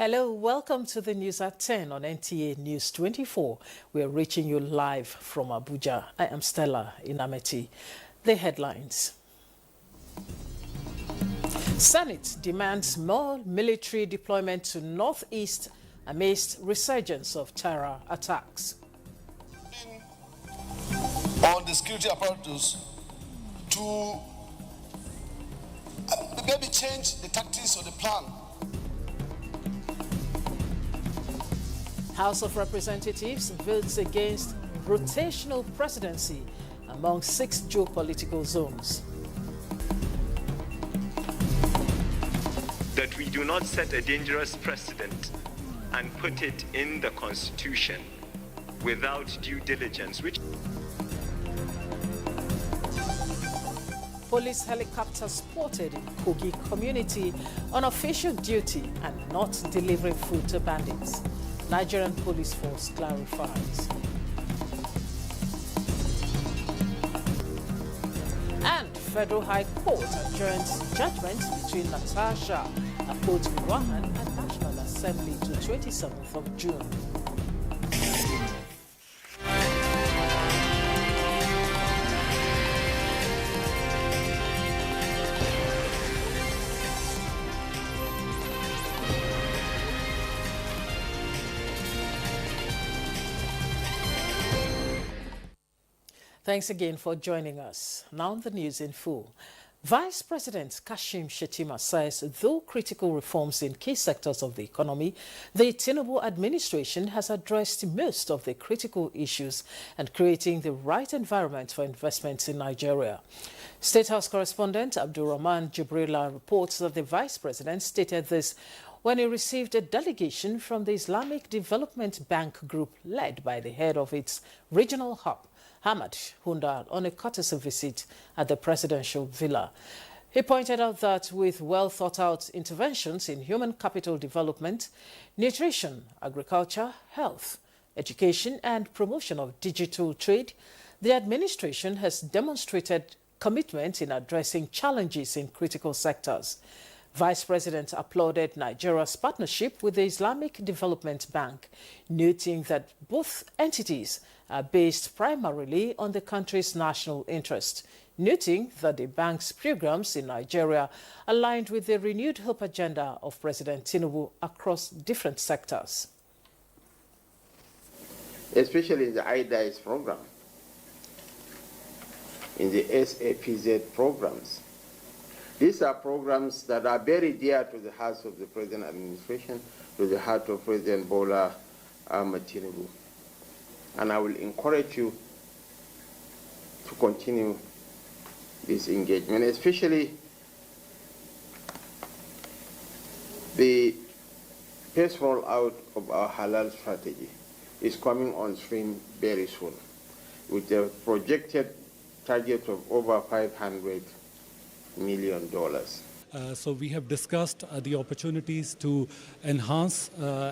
Hello, welcome to the news at 10 on NTA News 24. We are reaching you live from Abuja. I am Stella Inameti. The headlines. Senate demands more military deployment to Northeast amidst resurgence of terror attacks. On the security apparatus to maybe change the tactics or the plan. House of Representatives votes against rotational presidency among 6 geopolitical zones. That we do not set a dangerous precedent and put it in the Constitution without due diligence, which Police helicopter spotted in Kogi community on official duty and not delivering food to bandits. Nigerian police force clarifies. And Federal High Court adjourns judgment between Natasha Akpoti-Rahan and National Assembly to 27th of June. Thanks again for joining us. Now the news in full. Vice President Kashim Shettima says though critical reforms in key sectors of the economy, the Tinubu administration has addressed most of the critical issues and creating the right environment for investments in Nigeria. State House correspondent Abdulrahman Jibrila reports that the Vice President stated this when he received a delegation from the Islamic Development Bank Group led by the head of its regional hub, Hamad Hundal, on a courtesy visit at the presidential villa. He pointed out that with well-thought-out interventions in human capital development, nutrition, agriculture, health, education and promotion of digital trade, the administration has demonstrated commitment in addressing challenges in critical sectors. Vice President applauded Nigeria's partnership with the Islamic Development Bank, noting that both entities are based primarily on the country's national interest, noting that the bank's programs in Nigeria aligned with the renewed hope agenda of President Tinubu across different sectors. Especially in the IDICE program, in the SAPZ programs. These are programs that are very dear to the hearts of the present administration, to the heart of President Bola Ahmed Tinubu. And I will encourage you to continue this engagement, especially the first rollout of our halal strategy is coming on stream very soon, with a projected target of over $500 million. So we have discussed the opportunities to enhance,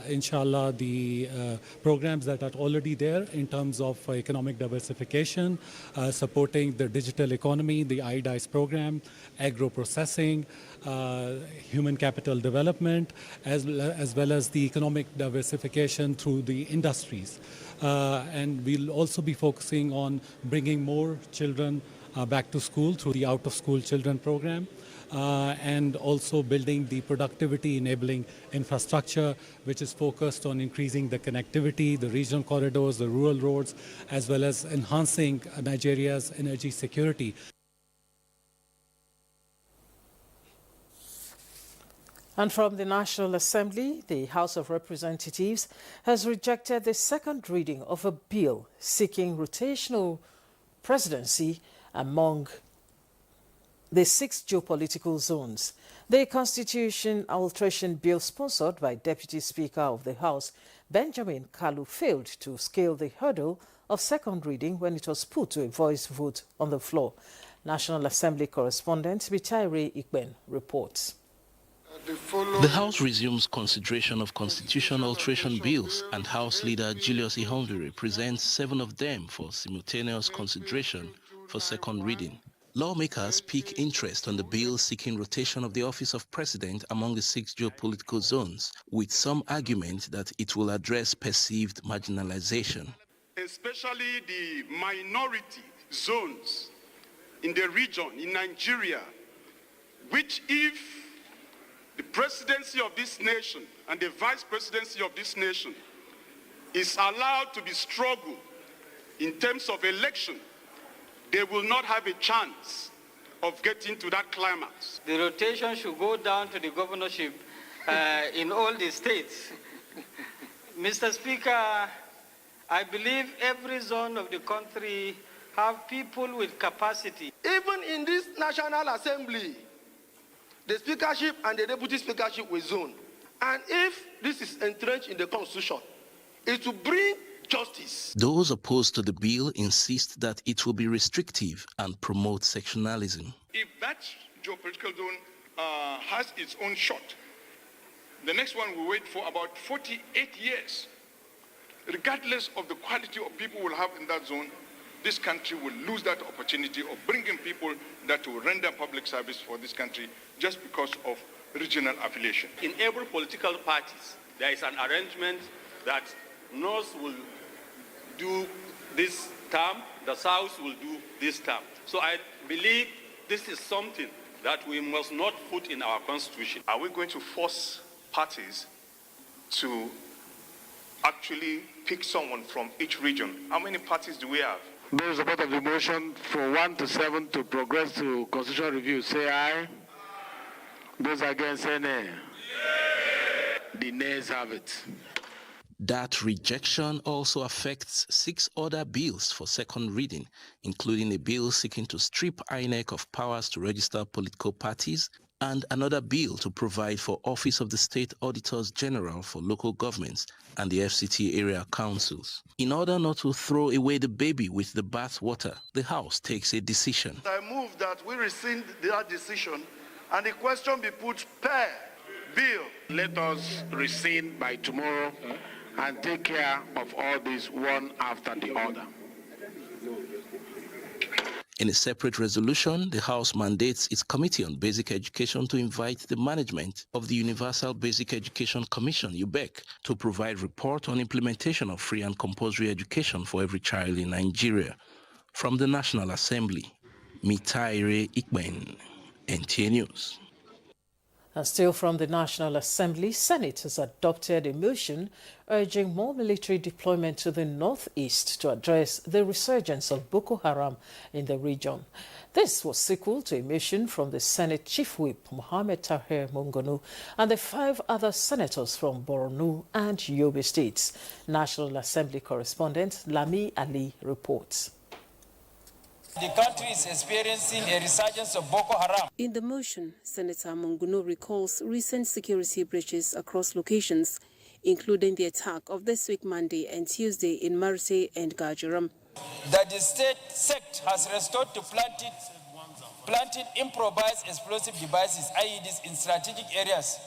inshallah, the programs that are already there in terms of economic diversification, supporting the digital economy, the IDICE program, agro-processing, human capital development, as well as the economic diversification through the industries. And we'll also be focusing on bringing more children back to school through the out-of-school children program. And also building the productivity enabling infrastructure, which is focused on increasing the connectivity, the regional corridors, the rural roads, as well as enhancing Nigeria's energy security. And from the National Assembly, the House of Representatives has rejected the second reading of a bill seeking rotational presidency among the 6 geopolitical zones. The Constitution Alteration Bill sponsored by Deputy Speaker of the House, Benjamin Kalu, failed to scale the hurdle of second reading when it was put to a voice vote on the floor. National Assembly correspondent Bitaire Ikben reports. The House resumes consideration of constitutional alteration bills, and House Leader Julius Ihongiri presents 7 of them for simultaneous consideration for second reading. Lawmakers pick interest on the bill seeking rotation of the office of president among the 6 geopolitical zones, with some argument that it will address perceived marginalization. Especially the minority zones in the region, in Nigeria, which if the presidency of this nation and the vice presidency of this nation is allowed to be struggled in terms of election, they will not have a chance of getting to that climax. The rotation should go down to the governorship in all the states. Mr. Speaker, I believe every zone of the country have people with capacity. Even in this National Assembly, the speakership and the deputy speakership will zone. And if this is entrenched in the Constitution, it will bring justice. Those opposed to the bill insist that it will be restrictive and promote sectionalism. If that geopolitical zone has its own shot, the next one will wait for about 48 years. Regardless of the quality of people we'll have in that zone, this country will lose that opportunity of bringing people that will render public service for this country just because of regional affiliation. In every political parties, there is an arrangement that North will do this term, the South will do this term. So I believe this is something that we must not put in our constitution. Are we going to force parties to actually pick someone from each region? How many parties do we have? Those in support of the motion from 1 to 7 to progress to constitutional review, say aye. Those against, say nay. The nays have it. That rejection also affects 6 other bills for second reading, including a bill seeking to strip INEC of powers to register political parties and another bill to provide for Office of the State Auditors General for local governments and the FCT area councils. In order not to throw away the baby with the bathwater, the House takes a decision. I move that we rescind that decision and the question be put per bill. Let us rescind by tomorrow and take care of all this one after the other. In a separate resolution, the House mandates its Committee on Basic Education to invite the management of the Universal Basic Education Commission, UBEC, to provide report on implementation of free and compulsory education for every child in Nigeria. From the National Assembly, Mitaire Ikben, NTA News. And still from the National Assembly, Senate has adopted a motion urging more military deployment to the northeast to address the resurgence of Boko Haram in the region. This was sequel to a motion from the Senate Chief Whip, Mohammed Tahir Mungunu, and the 5 other senators from Borno and Yobe states. National Assembly correspondent Lami Ali reports. The country is experiencing a resurgence of Boko Haram. In the motion, Senator Mungunu recalls recent security breaches across locations, including the attack of this week Monday and Tuesday in Marite and Gajaram. That the state sect has resorted to planting improvised explosive devices, IEDs, in strategic areas,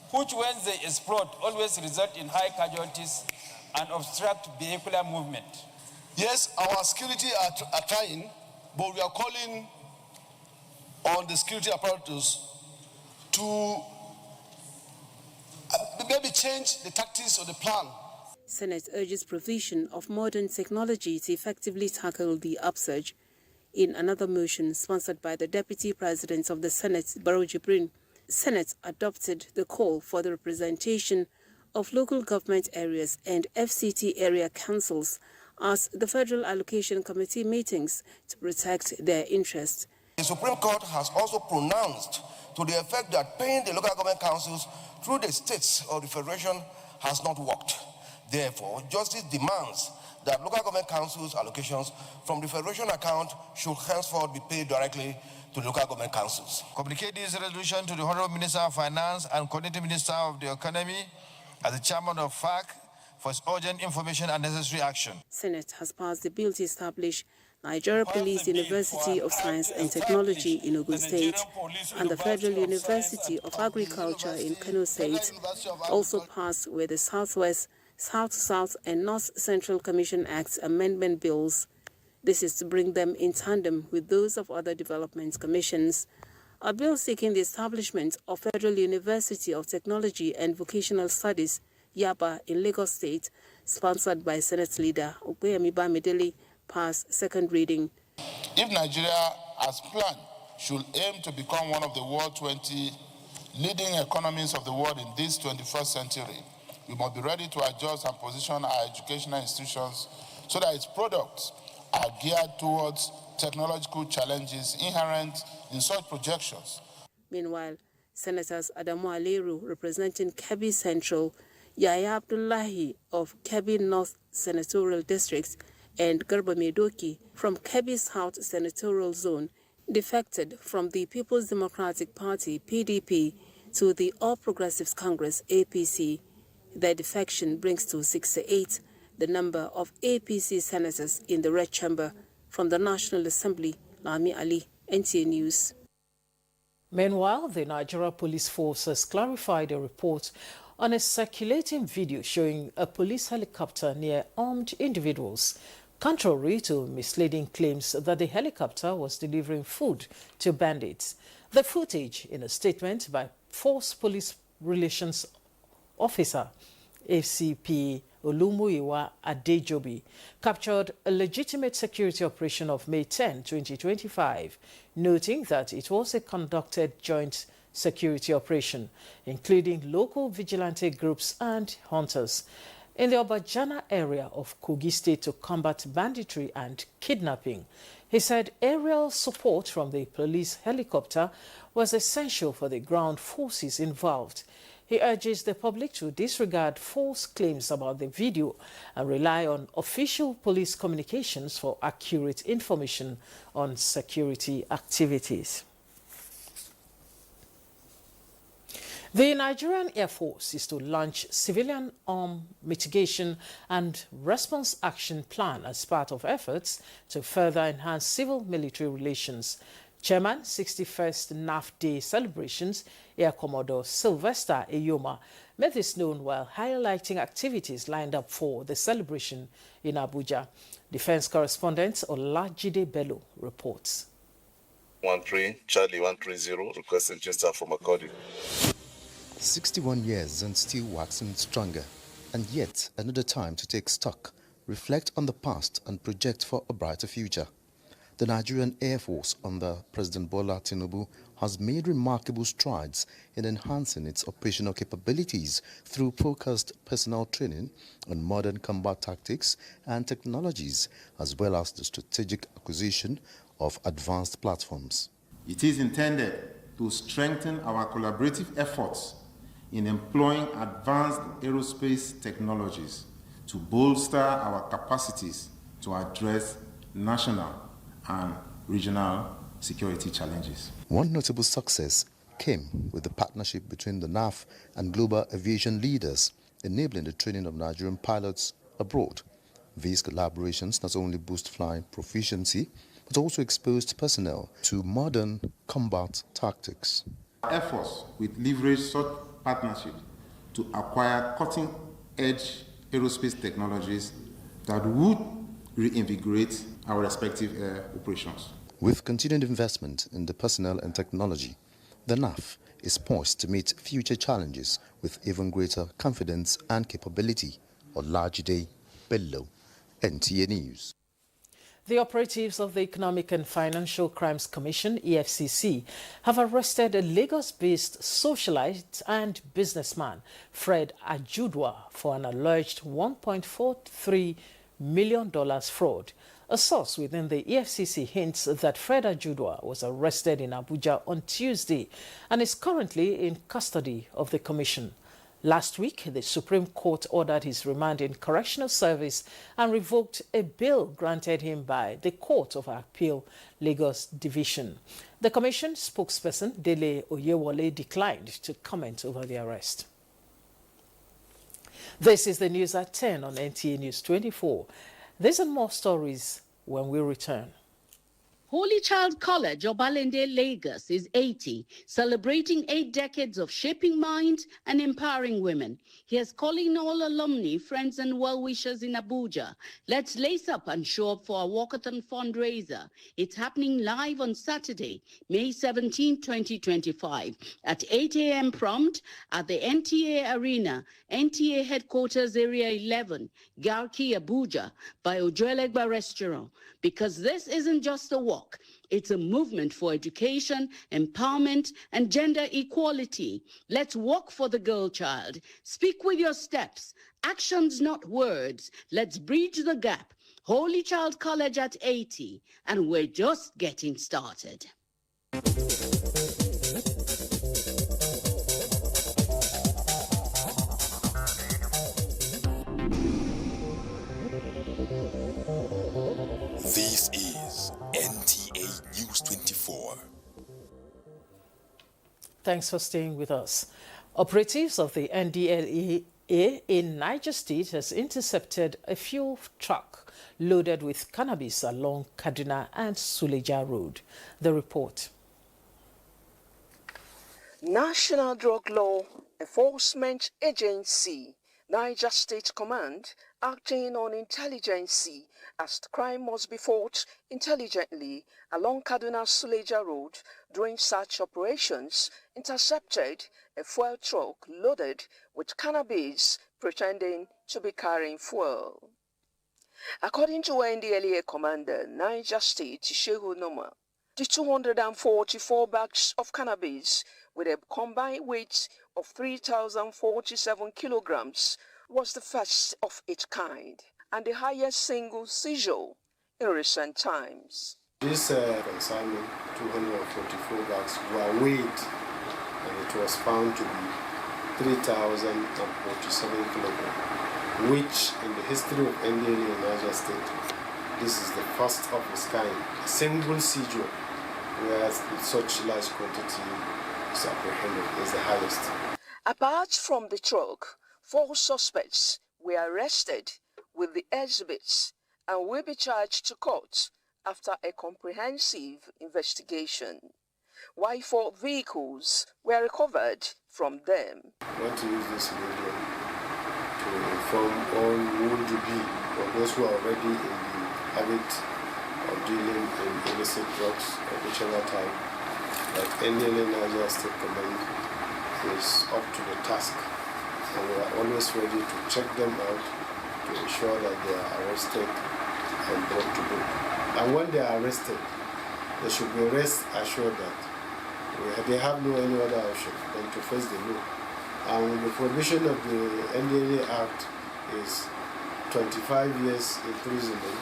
which when they explode always result in high casualties and obstruct vehicular movement. Yes, our security are trying, but we are calling on the security apparatus to maybe change the tactics or the plan. Senate urges provision of modern technology to effectively tackle the upsurge. In another motion sponsored by the Deputy President of the Senate, Barrow Jibrin, Senate adopted the call for the representation of local government areas and FCT area councils as the Federal Allocation Committee meetings to protect their interests. The Supreme Court has also pronounced to the effect that paying the local government councils through the states or the federation has not worked. Therefore, justice demands that local government councils' allocations from the federation account should henceforth be paid directly to the local government councils. Communicate this resolution to the Honorable Minister of Finance and Coordinating Minister of the Economy as the Chairman of FAC for its urgent information and necessary action. Senate has passed the bill to establish Nigeria Police University of Science and Technology in Ogun State and the Federal University of Agriculture in Kano State, also passed with the Southwest, South-South and North Central Commission Act amendment bills. This is to bring them in tandem with those of other development commissions. A bill seeking the establishment of Federal University of Technology and Vocational Studies, Yaba, in Lagos State, sponsored by Senate Leader Ogbeyemi Bamidele, passed second reading. If Nigeria, as planned, should aim to become one of the world 20 leading economies of the world in this 21st century, we must be ready to adjust and position our educational institutions so that its products are geared towards technological challenges inherent in such projections. Meanwhile, Senators Adamu Aleru, representing Kebbi Central, Yaya Abdullahi of Kebbi North Senatorial District, and Garba Medoki from Kebbi South Senatorial Zone defected from the People's Democratic Party, PDP, to the All Progressives Congress, APC. Their defection brings to 68 the number of APC senators in the Red Chamber. From the National Assembly, Lami Ali, NTA News. Meanwhile, the Nigeria Police Force has clarified a report on a circulating video showing a police helicopter near armed individuals, contrary to misleading claims that the helicopter was delivering food to bandits. The footage, in a statement by Force Police Relations Officer ACP Olumuyiwa Adejobi, captured a legitimate security operation of May 10, 2025, noting that it was a conducted joint security operation, including local vigilante groups and hunters, in the Obajana area of Kogi State to combat banditry and kidnapping. He said aerial support from the police helicopter was essential for the ground forces involved. He urges the public to disregard false claims about the video and rely on official police communications for accurate information on security activities. The Nigerian Air Force is to launch Civilian Arm Mitigation and Response Action Plan as part of efforts to further enhance civil-military relations. Chairman, 61st NAF Day celebrations, Air Commodore Sylvester Eyoma, made this known while highlighting activities lined up for the celebration in Abuja. Defense correspondent Olajide Bello reports. 13 Charlie 130 requesting gesture from Akodi. 61 years and still waxing stronger, and yet another time to take stock, reflect on the past and project for a brighter future. The Nigerian Air Force under President Bola Tinubu has made remarkable strides in enhancing its operational capabilities through focused personnel training on modern combat tactics and technologies, as well as the strategic acquisition of advanced platforms. It is intended to strengthen our collaborative efforts in employing advanced aerospace technologies to bolster our capacities to address national and regional security challenges. One notable success came with the partnership between the NAF and global aviation leaders, enabling the training of Nigerian pilots abroad. These collaborations not only boost flying proficiency, but also exposed personnel to modern combat tactics. Our efforts will leverage such partnerships to acquire cutting-edge aerospace technologies that would reinvigorate our respective air operations. With continued investment in the personnel and technology, the NAF is poised to meet future challenges with even greater confidence and capability. Olajide Bello, NTA News. The operatives of the Economic and Financial Crimes Commission, EFCC, have arrested a Lagos-based socialite and businessman, Fred Ajudwa, for an alleged $1.43 million fraud. A source within the EFCC hints that Fred Ajudwa was arrested in Abuja on Tuesday and is currently in custody of the Commission. Last week, the Supreme Court ordered his remand in correctional service and revoked a bail granted him by the Court of Appeal, Lagos Division. The Commission spokesperson, Dele Oyewole, declined to comment over the arrest. This is the news at 10 on NTA News 24. These and more stories when we return. Holy Child College, Obalende, Lagos, is 80, celebrating 8 decades of shaping minds and empowering women. He is calling all alumni, friends, and well-wishers in Abuja. Let's lace up and show up for our walkathon fundraiser. It's happening live on Saturday, May 17, 2025, at 8 a.m. prompt at the NTA Arena, NTA Headquarters Area 11, Garki, Abuja, by Ojuelegba Restaurant. Because this isn't just a walk, it's a movement for education, empowerment, and gender equality. Let's walk for the girl child. Speak with your steps, actions, not words. Let's bridge the gap. Holy Child College at 80, and we're just getting started. This is NTA News 24. Thanks for staying with us. Operatives of the NDLEA in Niger State has intercepted a fuel truck loaded with cannabis along Kaduna and Suleja Road. The report. National Drug Law Enforcement Agency, Niger State Command, acting on intelligence as the crime must be fought intelligently along Kaduna-Suleja Road during search operations, intercepted a fuel truck loaded with cannabis pretending to be carrying fuel. According to NDLEA Commander Niger State Shehu Noma, the 244 bags of cannabis with a combined weight of 3,047 kilograms was the first of its kind and the highest single seizure in recent times. This consignment, 244 bags, were weighed and it was found to be 3,047 kilograms, which in the history of NDLEA in Niger State, this is the first of its kind, a single seizure where such large quantity is apprehended is the highest. Apart from the truck, 4 suspects were arrested with the exhibits and will be charged to court after a comprehensive investigation, while 4 vehicles were recovered from them. I want to use this medium to inform all who would be, or those who are already in the habit of dealing in illicit drugs of whichever type, that NDLEA Niger State Command is up to the task, and we are always ready to check them out to ensure that they are arrested and brought to book. And when they are arrested, they should be rest assured that they have no any other option than to face the law. And the provision of the NDLEA Act is 25 years imprisonment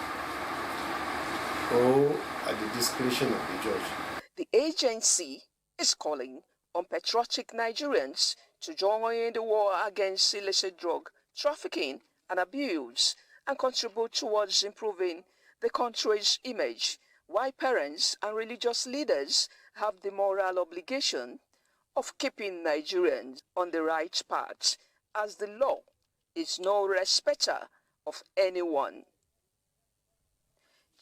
or at the discretion of the judge. The agency is calling on patriotic Nigerians to join the war against illicit drug trafficking and abuse and contribute towards improving the country's image, while parents and religious leaders have the moral obligation of keeping Nigerians on the right path, as the law is no respecter of anyone.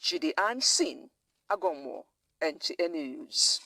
Chidi Ansin, Agomo, NTA News.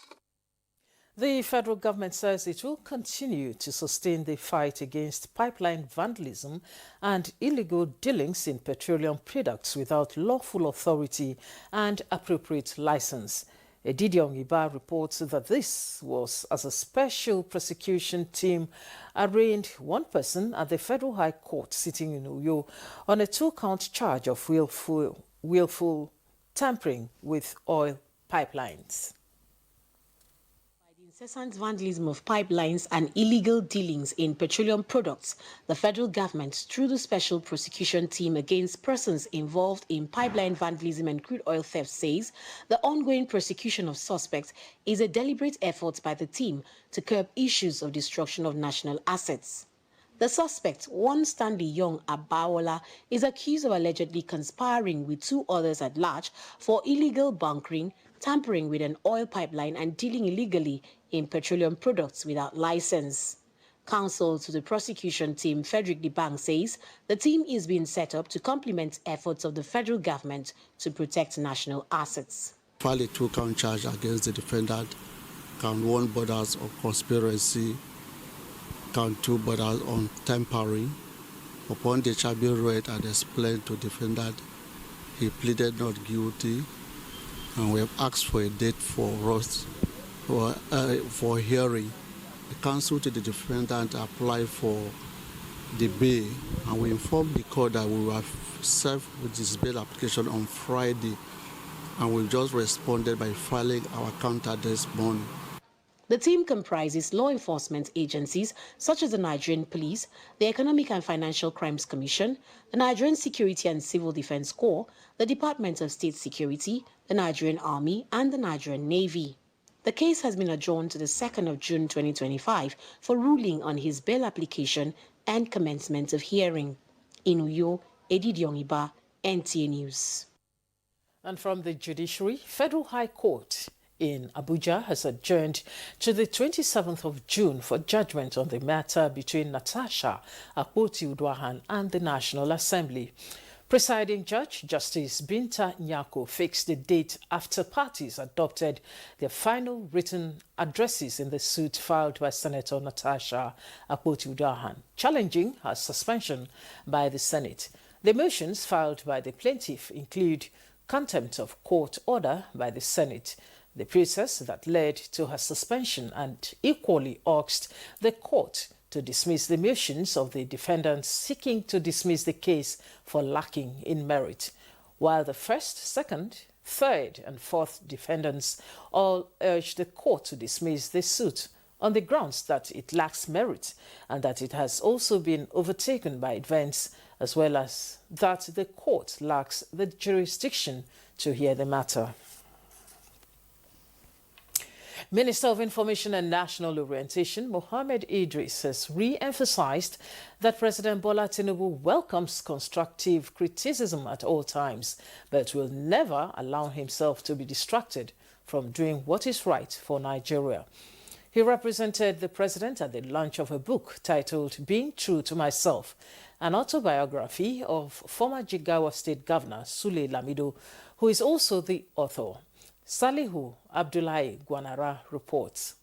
The federal government says it will continue to sustain the fight against pipeline vandalism and illegal dealings in petroleum products without lawful authority and appropriate license. Edidion Iba reports that this was as a special prosecution team arraigned one person at the Federal High Court sitting in Uyo on a 2-count charge of willful tampering with oil pipelines. Incessant vandalism of pipelines and illegal dealings in petroleum products, the federal government, through the Special Prosecution Team against persons involved in pipeline vandalism and crude oil theft, says the ongoing prosecution of suspects is a deliberate effort by the team to curb issues of destruction of national assets. The suspect, one Stanley Young Abawola, is accused of allegedly conspiring with 2 others at large for illegal bunkering, tampering with an oil pipeline and dealing illegally in petroleum products without license. Counsel to the prosecution team, Frederick Dibang, says the team is being set up to complement efforts of the federal government to protect national assets. Filed a 2-count charge against the defendant. Count 1 borders on conspiracy. Count 2 borders on tampering. Upon the charge being read and explained to defendant, he pleaded not guilty, and we have asked for a date for hearing. The counsel to the defendant applied for the bail, and we informed the court that we will serve with this bail application on Friday, and we just responded by filing our counter this morning. The team comprises law enforcement agencies such as the Nigerian Police, the Economic and Financial Crimes Commission, the Nigerian Security and Civil Defense Corps, the Department of State Security, the Nigerian Army, and the Nigerian Navy. The case has been adjourned to the 2nd of June 2025 for ruling on his bail application and commencement of hearing. In Uyo, Edidioniba, NTA News. And from the judiciary, Federal High Court in Abuja has adjourned to the 27th of June for judgment on the matter between Natasha Akpoti-Uduaghan and the National Assembly. Presiding Judge Justice Binta Nyako fixed the date after parties adopted their final written addresses in the suit filed by Senator Natasha Akpoti-Uduaghan, challenging her suspension by the Senate. The motions filed by the plaintiff include contempt of court order by the Senate, the process that led to her suspension, and equally asked the court to dismiss the motions of the defendants seeking to dismiss the case for lacking in merit, while the first, second, third and fourth defendants all urged the court to dismiss the suit on the grounds that it lacks merit and that it has also been overtaken by events, as well as that the court lacks the jurisdiction to hear the matter. Minister of Information and National Orientation, Mohammed Idris, has re-emphasized that President Bola Tinubu welcomes constructive criticism at all times, but will never allow himself to be distracted from doing what is right for Nigeria. He represented the president at the launch of a book titled Being True to Myself, an autobiography of former Jigawa State Governor Sule Lamido, who is also the author. Salihu Abdullahi Gwanara reports.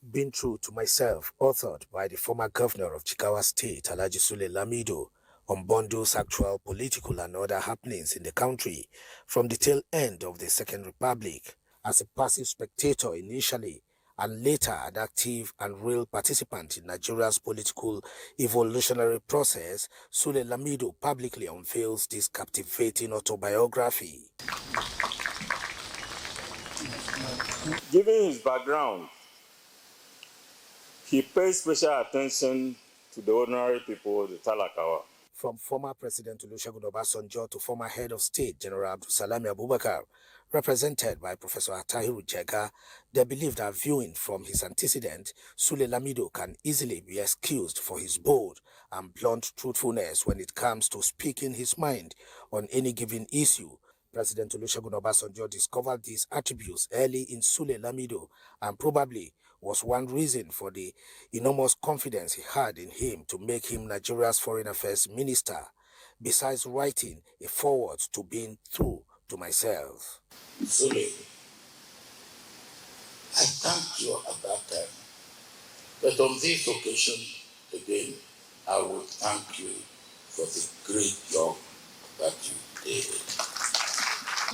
Being True to Myself, authored by the former governor of Jigawa State, Alhaji Sule Lamido, unbundles actual political and other happenings in the country from the tail end of the Second Republic. As a passive spectator initially, and later an active and real participant in Nigeria's political evolutionary process, Sule Lamido publicly unveils this captivating autobiography. Given his background, he pays special attention to the ordinary people, the Talakawa. From former President Olusegun Obasanjo to former head of state, General Abdulsalami Abubakar, represented by Professor Atahiru Jega, they believe that viewing from his antecedent, Sule Lamido can easily be excused for his bold and blunt truthfulness when it comes to speaking his mind on any given issue. President Olusegun Obasanjo discovered these attributes early in Sule Lamido and probably was one reason for the enormous confidence he had in him to make him Nigeria's foreign affairs minister, besides writing a foreword to Being True to Myself. Sule, I thanked you at that time, but on this occasion, again, I will thank you for the great job that you did.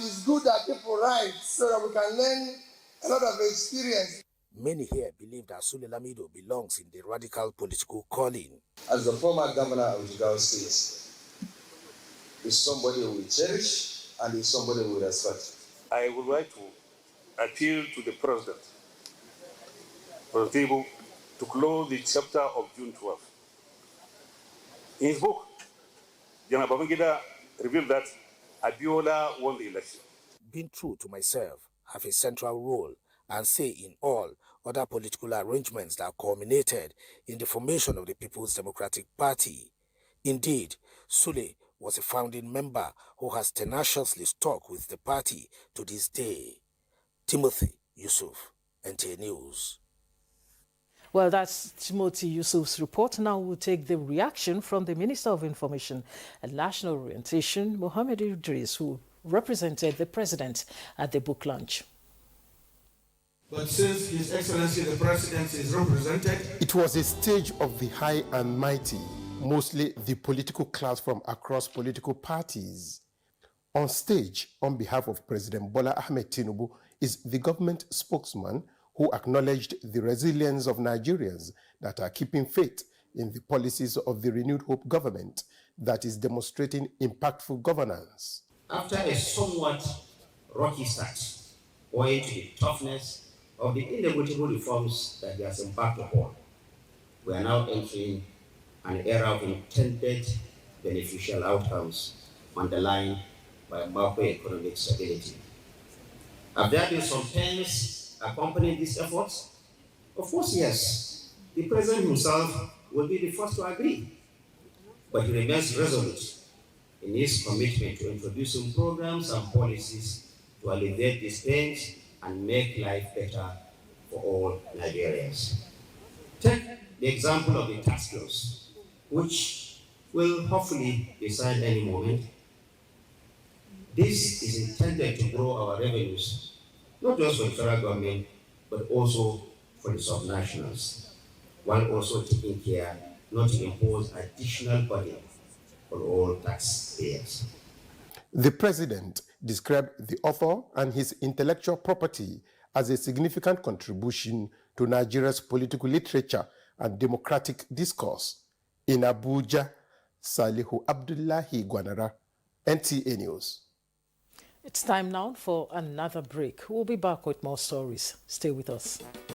It's good that people write so that we can learn a lot of experience. Many here believe that Sule Lamido belongs in the radical political calling. As the former governor of Jigawa State, is somebody we cherish and is somebody we respect. I would like to appeal to the president for the table to close the chapter of June 12th. In his book, General Babangida revealed that Abiola won the election. Being True to Myself have a central role and say in all other political arrangements that culminated in the formation of the People's Democratic Party. Indeed, Sule was a founding member who has tenaciously stuck with the party to this day. Timothy Yusuf, NTA News. Well, that's Timothy Yusuf's report. Now we'll take the reaction from the Minister of Information and National Orientation, Mohammed Idris, who represented the president at the book launch. But since His Excellency the President is represented, it was a stage of the high and mighty, mostly the political class from across political parties. On stage, on behalf of President Bola Ahmed Tinubu, is the government spokesman who acknowledged the resilience of Nigerians that are keeping faith in the policies of the renewed hope government that is demonstrating impactful governance. After a somewhat rocky start, owing to the toughness of the inevitable reforms that he has embarked upon, we are now entering an era of intended beneficial outcomes underlined by macroeconomic stability. Have there been some pains accompanying these efforts? Of course, yes. The President himself will be the first to agree, but he remains resolute in his commitment to introducing programs and policies to alleviate these pains and make life better for all Nigerians. Take the example of the tax laws, which will hopefully be signed any moment. This is intended to grow our revenues, not just for the federal government, but also for the subnationals, while also taking care not to impose additional burden on all taxpayers. The president described the author and his intellectual property as a significant contribution to Nigeria's political literature and democratic discourse. In Abuja, Salihu Abdullahi Gwanara, NTA News. It's time now for another break. We'll be back with more stories. Stay with us.